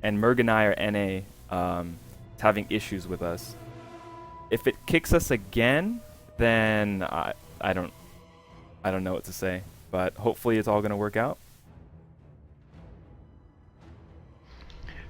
and Merg and I are NA having issues with us. If it kicks us again, then I don't know what to say. But hopefully it's all gonna work out.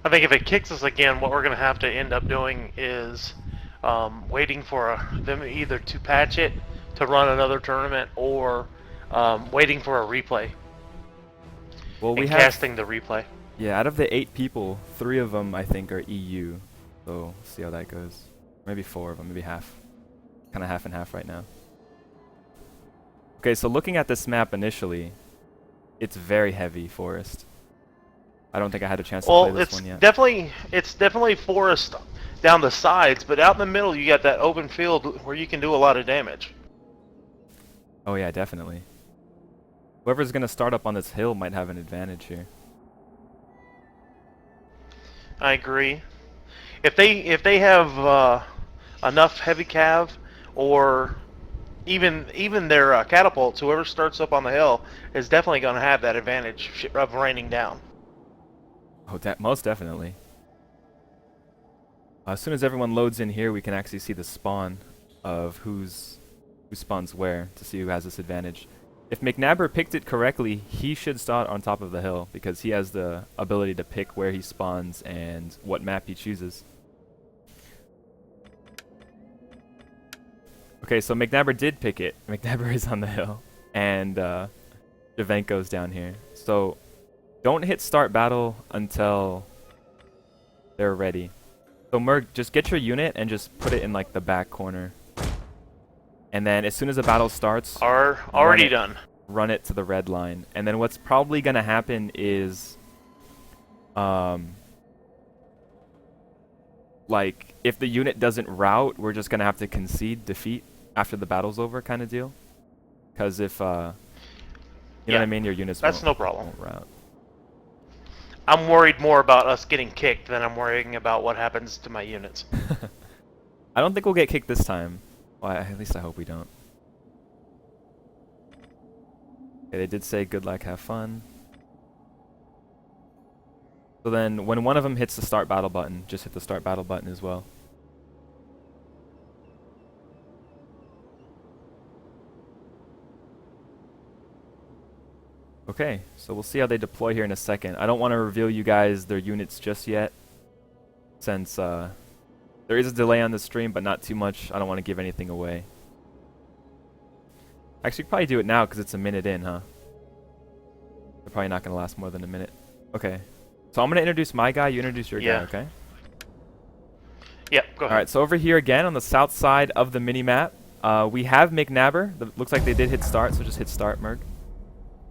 I think if it kicks us again, what we're going to have to end up doing is waiting for them either to patch it to run another tournament or waiting for a replay. Well, we and have casting the replay. Yeah, out of the 8 people, 3 of them I think are EU. So we'll see how that goes. Maybe 4 of them, maybe half. Kind of half and half right now. Okay, so looking at this map initially, it's very heavy forest. I don't think I had a chance to play this one yet. It's definitely forest down the sides, but out in the middle you got that open field where you can do a lot of damage. Oh yeah, definitely. Whoever's gonna start up on this hill might have an advantage here. I agree. If they have enough heavy cav or even their catapults, whoever starts up on the hill is definitely going to have that advantage of raining down. Oh, most definitely. As soon as everyone loads in here, we can actually see the spawn of who spawns where to see who has this advantage. If McNabber picked it correctly, he should start on top of the hill because he has the ability to pick where he spawns and what map he chooses. Okay, so McNabber did pick it. McNabber is on the hill, and Jevanko's down here. So don't hit start battle until they're ready. So Merg, just get your unit and just put it in like the back corner. And then as soon as the battle starts, already done. Run it to the red line. And then what's probably gonna happen is like if the unit doesn't route, we're just gonna have to concede defeat after the battle's over, kind of deal. Because if you know what I mean, your units no problem. won't route. I'm worried more about us getting kicked than I'm worrying about what happens to my units. I don't think we'll get kicked this time. Well, at least I hope we don't. Okay, they did say good luck, have fun. So then when one of them hits the start battle button, just hit the start battle button as well. Okay, so we'll see how they deploy here in a second. I don't want to reveal you guys their units just yet, since there is a delay on the stream, but not too much. I don't want to give anything away. Actually, probably do it now because it's a minute in, huh? They're probably not going to last more than a minute. Okay, so I'm going to introduce my guy, you introduce your guy, okay? Yep, go ahead. Alright, so over here again on the south side of the mini-map, we have McNabber. Looks like they did hit start, so just hit start, Merg.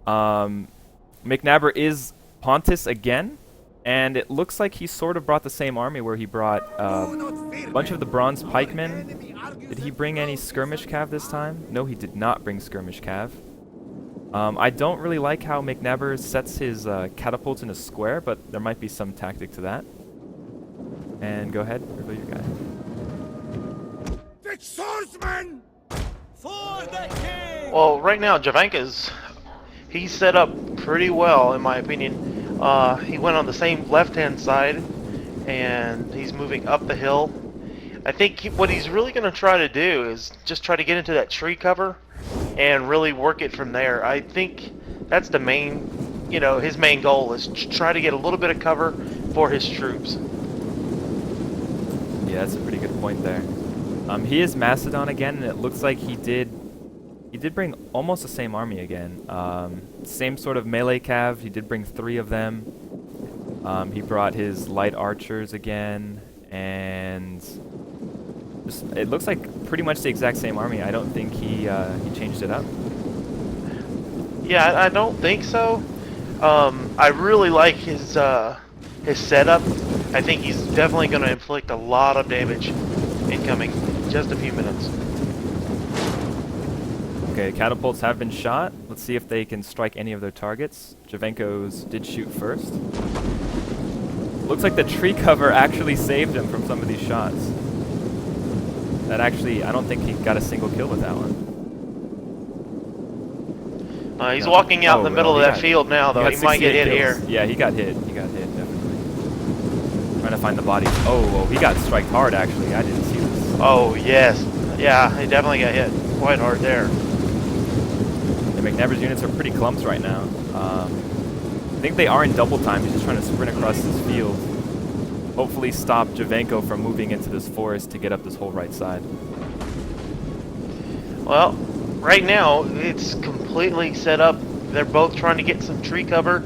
McNabber is Pontus again, and it looks like he sort of brought the same army where he brought a bunch of the bronze pikemen. Did he bring any skirmish cav this time? No, he did not bring skirmish cav. I don't really like how McNabber sets his catapults in a square, but there might be some tactic to that. And go ahead, reveal your guy. The swordsman for the king. Well, right now Jevanko's he's set up pretty well, in my opinion. He went on the same left-hand side, and he's moving up the hill. I think what he's really going to try to do is just try to get into that tree cover and really work it from there. I think that's the main, his main goal is to try to get a little bit of cover for his troops. Yeah, that's a pretty good point there. He is Macedon again, and it looks like he did bring almost the same army again. Same sort of melee cav. He did bring 3 of them. He brought his light archers again, and it looks like pretty much the exact same army. I don't think he changed it up. Yeah, I don't think so. I really like his setup. I think he's definitely going to inflict a lot of damage incoming in just a few minutes. Okay, catapults have been shot. Let's see if they can strike any of their targets. Jevanko's did shoot first. Looks like the tree cover actually saved him from some of these shots. That actually, I don't think he got a single kill with that one. He's walking out in the middle of that field now, though. He might get hit here. Yeah, he got hit. He got hit, definitely. to find the bodies. Oh, he got striked hard, actually. I didn't see this. Oh, yes. Yeah, he definitely got hit quite hard there. The McNabber's units are pretty clumps right now. I think they are in double time. He's just trying to sprint across this field. Hopefully stop Jevanko from moving into this forest to get up this whole right side. Well, right now, it's completely set up. They're both trying to get some tree cover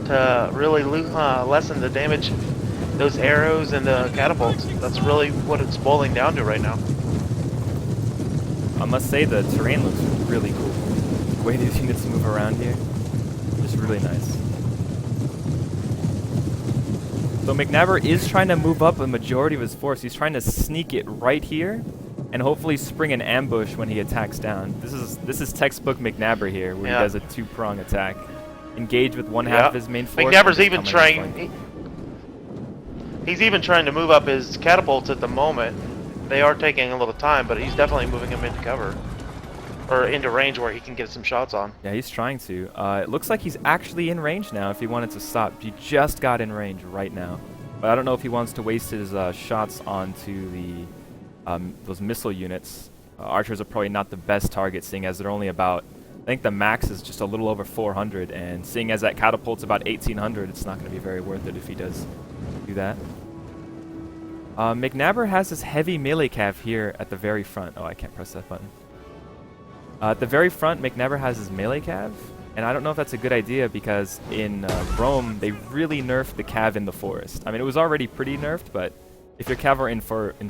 to really lessen the damage, those arrows and the catapults. That's really what it's boiling down to right now. I must say the terrain looks really cool. The way these units move around here, just really nice. So McNabber is trying to move up a majority of his force. He's trying to sneak it right here and hopefully spring an ambush when he attacks down. This is textbook McNabber here, where he does a two-prong attack. Engage with one half of his main force. McNabber's even trying. He's even trying to move up his catapults at the moment. They are taking a little time, but he's definitely moving them into cover. Or into range where he can get some shots on. Yeah, he's trying to. It looks like he's actually in range now if he wanted to stop. He just got in range right now. But I don't know if he wants to waste his shots onto the those missile units. Archers are probably not the best target, seeing as they're only about, I think the max is just a little over 400, and seeing as that catapult's about 1800, it's not going to be very worth it if he does do that. McNabber has this heavy melee cav here at the very front. Oh, I can't press that button. At the very front, McNabber has his melee cav, and I don't know if that's a good idea because in Rome, they really nerfed the cav in the forest. I mean, it was already pretty nerfed, but if your cav are in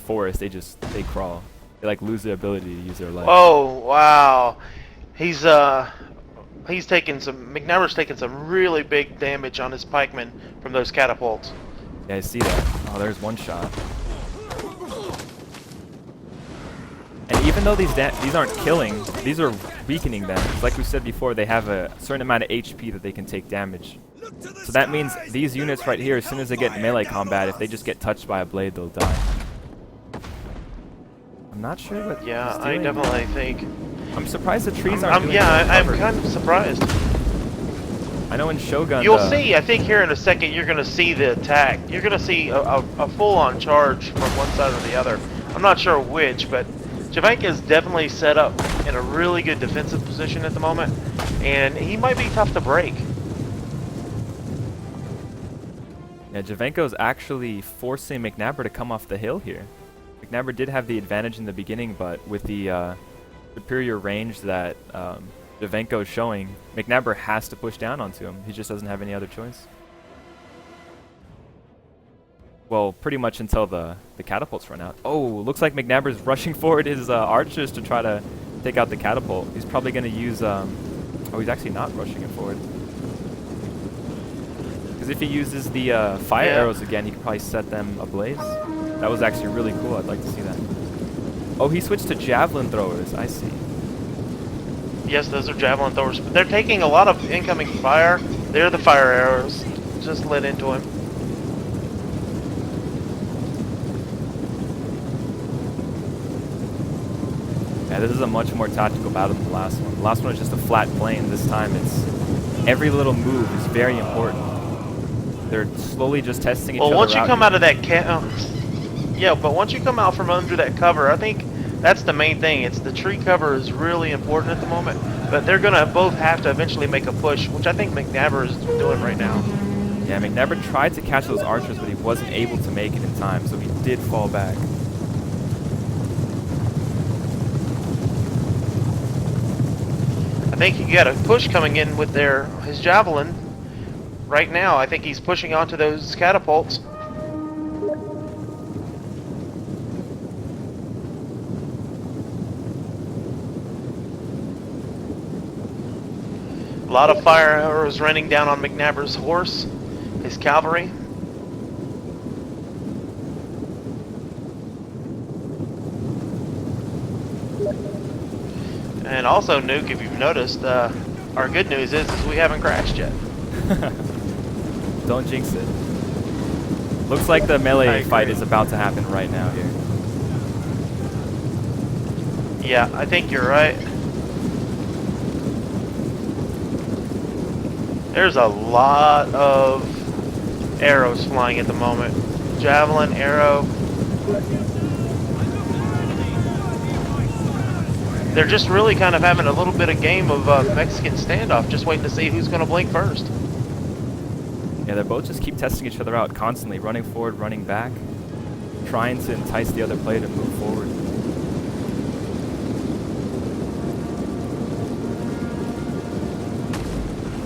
forest, they crawl. They like lose the ability to use their legs. Oh, wow. He's taking some, McNabber's taking some really big damage on his pikemen from those catapults. Yeah, I see that. Oh, there's one shot. And even though these aren't killing, these are weakening them. Like we said before, they have a certain amount of HP that they can take damage. So that means these units right here, as soon as they get melee combat, if they just get touched by a blade, they'll die. I'm not sure what he's I doing. definitely think. I'm surprised the trees aren't doing I'm kind of surprised. I know in Shogun... You'll see, I think here in a second, you're going to see the attack. You're going to see a full-on charge from one side or the other. I'm not sure which, but Jevanko is definitely set up in a really good defensive position at the moment, and he might be tough to break. Yeah, Jevanko is actually forcing McNabber to come off the hill here. McNabber did have the advantage in the beginning, but with the superior range that Jevanko is showing, McNabber has to push down onto him. He just doesn't have any other choice. Well, pretty much until the catapults run out. Oh, looks like McNabber's rushing forward his archers to try to take out the catapult. He's probably going to use... oh, he's actually not rushing it forward. Because if he uses the fire arrows again, he could probably set them ablaze. That was actually really cool. I'd like to see that. Oh, he switched to javelin throwers. I see. Yes, those are javelin throwers, but they're taking a lot of incoming fire. They're the fire arrows just lit into him. Yeah, this is a much more tactical battle than the last one. The last one was just a flat plain. This time it's every little move is very important. They're slowly just testing each other out. Well, once you come out of that yeah, but once you come out from under that cover, I think that's the main thing. It's the tree cover is really important at the moment, but they're gonna both have to eventually make a push, which I think McNabber is doing right now. Yeah, McNabber tried to catch those archers, but he wasn't able to make it in time, so he did fall back. I think he got a push coming in with his javelin. Right now, I think he's pushing onto those catapults. A lot of fire arrows raining down on McNabber's horse, his cavalry. And also, Nuke, if you've noticed, our good news is we haven't crashed yet. Don't jinx it. Looks like the melee fight is about to happen right now here. Yeah, I think you're right. There's a lot of arrows flying at the moment. javelin, arrow. They're just really kind of having a little bit of game of Mexican standoff, just waiting to see who's going to blink first. Yeah, they both just keep testing each other out constantly, running forward, running back, trying to entice the other player to move forward.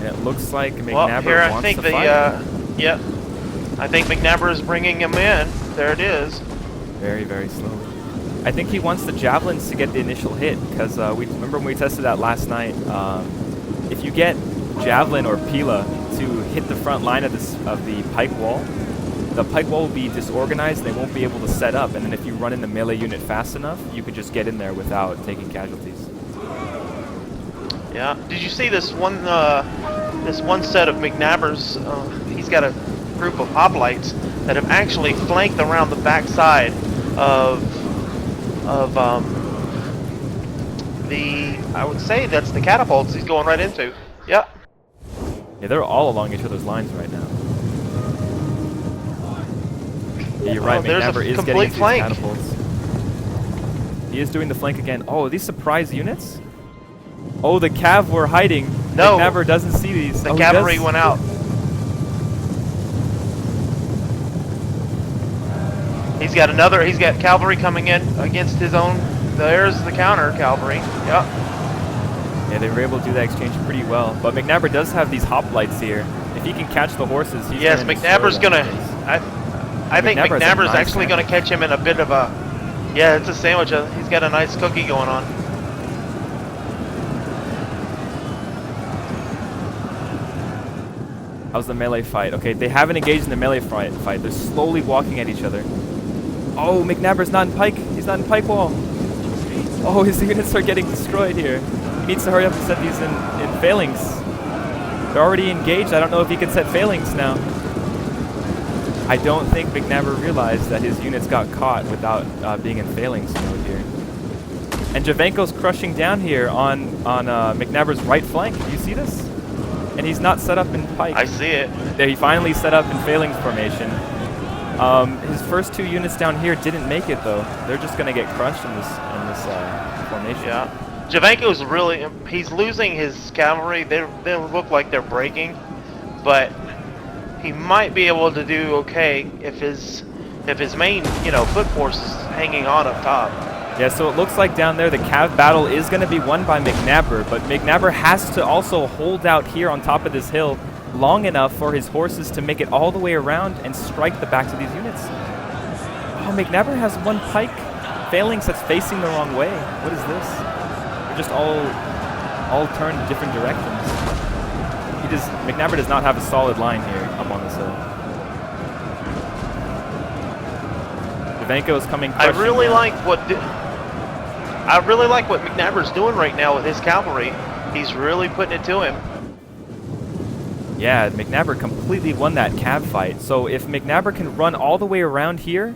And it looks like McNabber Well, here I wants think to the fight. yep, I think McNabber is bringing him in. There it is. Very, very slowly. I think he wants the javelins to get the initial hit, because we remember when we tested that last night. If you get javelin or pila to hit the front line of the pike wall, the pike wall will be disorganized. They won't be able to set up, and then if you run in the melee unit fast enough, you could just get in there without taking casualties. Yeah. Did you see this one set of McNabber's? He's got a group of hoplites that have actually flanked around the backside of the, I would say that's the catapults he's going right into. Yep. Yeah, they're all along each other's lines right now. Yeah, you're right, There's McNabber a is getting complete into flank. these catapults. He is doing the flank again. Oh, are these surprise units? Oh, the cav were hiding. No. McNabber doesn't see these. The Oh, he cavalry does. went out. He's got cavalry coming in against his own. There's the counter cavalry. Yep. Yeah, they were able to do that exchange pretty well. But McNabber does have these hoplites here. If he can catch the horses, he's Yes, gonna McNabber's destroy gonna. them. I think McNabber's a McNabber's nice actually gonna sandwich. catch him in a bit of a. Yeah, it's a sandwich. He's got a nice cookie going on. How's the melee fight? Okay, they haven't engaged in the melee fight. They're slowly walking at each other. Oh, McNabber's not in pike. He's not in pike wall. Oh, his units are getting destroyed here. He needs to hurry up and set these in phalanx. They're already engaged. I don't know if he can set phalanx now. I don't think McNabber realized that his units got caught without being in phalanx mode here. And Jevanko's crushing down here on McNabber's right flank. Do you see this? And he's not set up in pike. I see it. There, he finally set up in phalanx formation. His first two units down here didn't make it though. They're just gonna get crushed in this formation. Yeah. Jevanko's really. He's losing his cavalry. They look like they're breaking, but he might be able to do okay if his main foot force is hanging on up top. Yeah, so it looks like down there the cav battle is going to be won by McNabber, but McNabber has to also hold out here on top of this hill long enough for his horses to make it all the way around and strike the backs of these units. Oh, McNabber has one pike phalanx that's facing the wrong way. What is this? They're just all turned different directions. McNabber does not have a solid line here up on this hill. Jevanko is coming. I really like what McNabber's doing right now with his cavalry. He's really putting it to him. Yeah, McNabber completely won that cav fight. So if McNabber can run all the way around here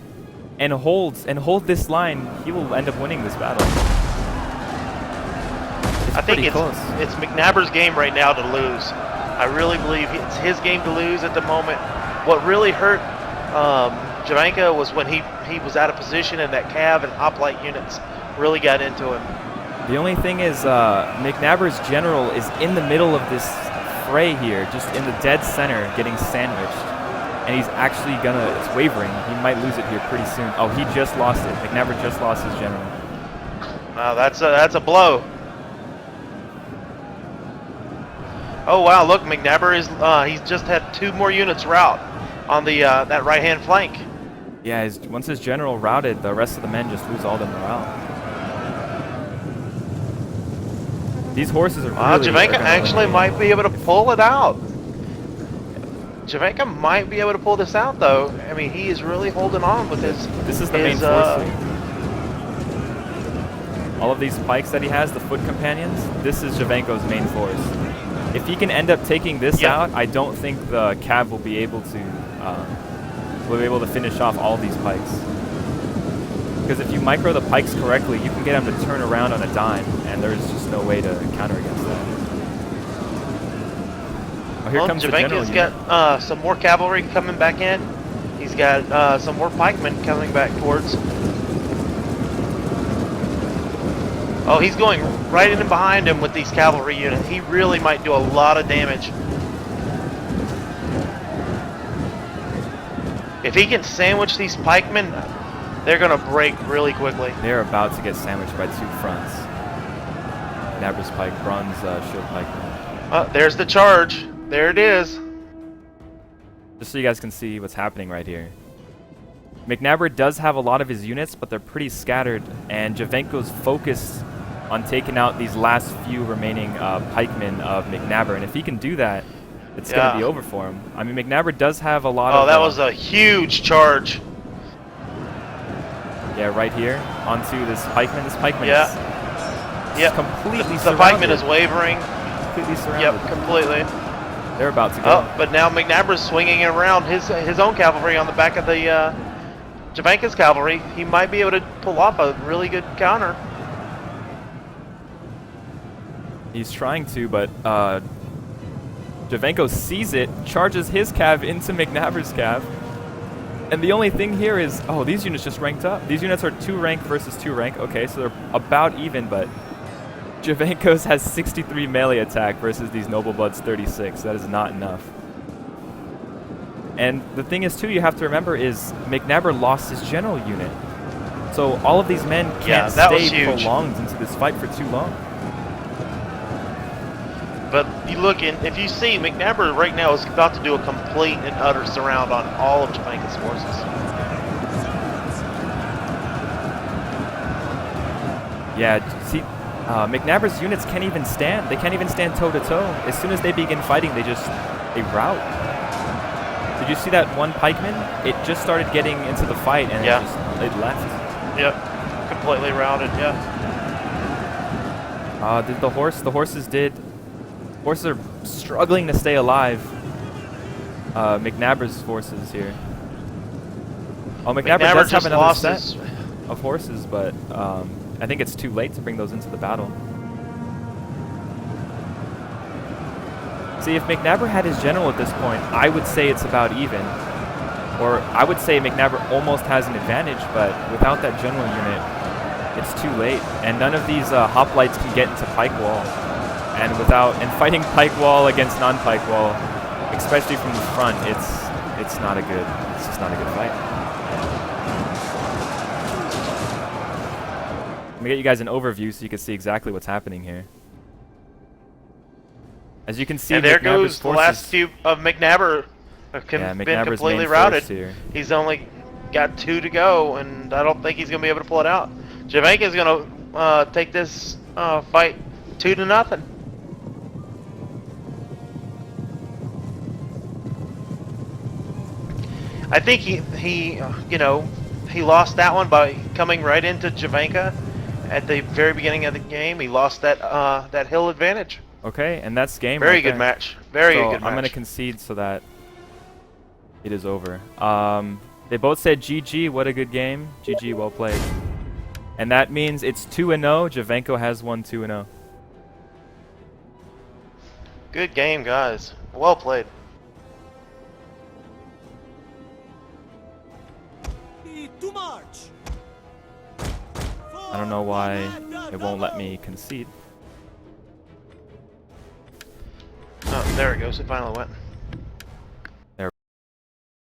and hold this line, he will end up winning this battle. I think pretty close. it's McNabber's game right now to lose. I really believe it's his game to lose at the moment. What really hurt Jevanko was when he was out of position and that cav and hoplite units really got into him. The only thing is McNabber's general is in the middle of this fray here, just in the dead center, getting sandwiched. And he's actually it's wavering. He might lose it here pretty soon. Oh, he just lost it. McNabber just lost his general. Wow, that's a blow. Oh wow, look, McNabber is he's just had 2 more units rout on the that right-hand flank. Yeah, once his general routed, the rest of the men just lose all their morale. These horses are really... Jevanko actually might be able to pull it out. Jevanko might be able to pull this out, though. I mean, he is really holding on with his... This is the main force here. All of these pikes that he has, the foot companions, this is Jevanko's main force. If he can end up taking this out, I don't think the cav will be able to finish off all these pikes. Because if you micro the pikes correctly, you can get them to turn around on a dime, and there's just no way to counter against that. Oh, here comes the general Jevanko's got some more cavalry coming back in. He's got some more pikemen coming back towards. Oh, he's going right in behind him with these cavalry units. He really might do a lot of damage. If he can sandwich these pikemen, they're going to break really quickly. They're about to get sandwiched by 2 fronts. McNabber's pike, bronze shield pikeman. There's the charge. There it is. Just so you guys can see what's happening right here. McNabber does have a lot of his units, but they're pretty scattered, and Jevanko's focused on taking out these last few remaining pikemen of McNabber, and if he can do that, it's going to be over for him. I mean, McNabber does have a lot of... Oh, that was a huge charge. Yeah, right here, onto this pikeman. This pikeman is completely surrounded. The pikeman is wavering. Completely surrounded. Yep, completely. They're about to go. Oh, but now McNabber's swinging around his own cavalry on the back of the Jevanko's cavalry. He might be able to pull off a really good counter. He's trying to, but Jevanko sees it, charges his cav into McNabber's cav. And the only thing here is, oh, these units just ranked up. These units are 2 rank versus 2 rank. Okay, so they're about even, but Jevanko's has 63 melee attack versus these Noble Bloods 36. That is not enough. And the thing is, too, you have to remember is McNabber lost his general unit. So all of these men can't stay prolonged into this fight for too long. But you look in, if you see, McNabber right now is about to do a complete and utter surround on all of Jevanko's forces. Yeah, see, McNabber's units can't even stand. They can't even stand toe-to-toe. As soon as they begin fighting, they rout. Did you see that one pikeman? It just started getting into the fight, and it left. Yep, completely routed, yeah. Did the horses are struggling to stay alive. McNabber's forces here. Oh, McNabber does have another set of horses, but I think it's too late to bring those into the battle. See, if McNabber had his general at this point, I would say it's about even. Or I would say McNabber almost has an advantage, but without that general unit, it's too late. And none of these hoplites can get into pike wall. And fighting pike wall against non-pike wall, especially from the front, it's just not a good fight. Let me get you guys an overview so you can see exactly what's happening here. As you can see, and there McNabber's goes the last few of McNabber have been completely routed. He's only got 2 to go, and I don't think he's going to be able to pull it out. Jevanko's going to take this fight 2-0. I think he lost that one by coming right into Jevanko at the very beginning of the game. He lost that hill advantage. Okay, and that's game. Very good match. Very good match. I'm going to concede so that it is over. They both said GG. What a good game. GG, well played. And that means it's 2-0. Jevanko has won 2-0. Good game, guys. Well played. I don't know why it won't let me concede. Oh, there it goes. It finally went.